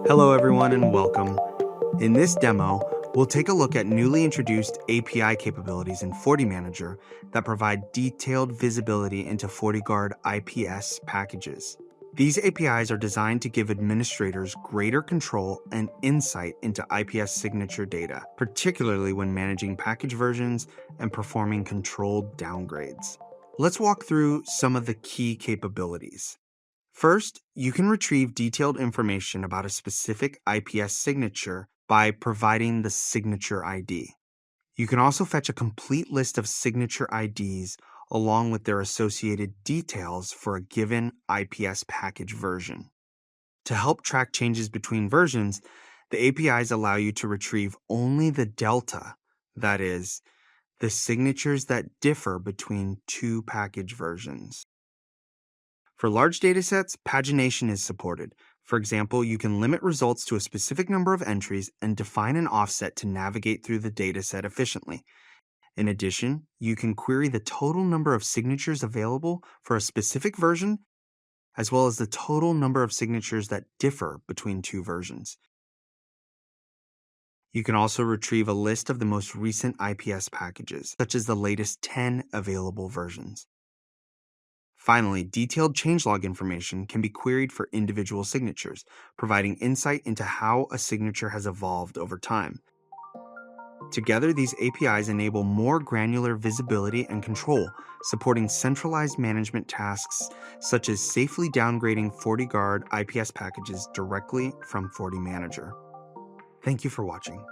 Hello everyone and welcome. In this demo, we'll take a look at newly introduced API capabilities in FortiManager that provide detailed visibility into FortiGuard IPS packages. These APIs are designed to give administrators greater control and insight into IPS signature data, particularly when managing package versions and performing controlled downgrades. Let's walk through some of the key capabilities. First, you can retrieve detailed information about a specific IPS signature by providing the signature ID. You can also fetch a complete list of signature IDs along with their associated details for a given IPS package version. To help track changes between versions, the APIs allow you to retrieve only the delta, that is, the signatures that differ between two package versions. For large datasets, pagination is supported. For example, you can limit results to a specific number of entries and define an offset to navigate through the dataset efficiently. In addition, you can query the total number of signatures available for a specific version, as well as the total number of signatures that differ between two versions. You can also retrieve a list of the most recent IPS packages, such as the latest 10 available versions. Finally, detailed changelog information can be queried for individual signatures, providing insight into how a signature has evolved over time. Together, these APIs enable more granular visibility and control, supporting centralized management tasks such as safely downgrading FortiGuard IPS packages directly from FortiManager. Thank you for watching.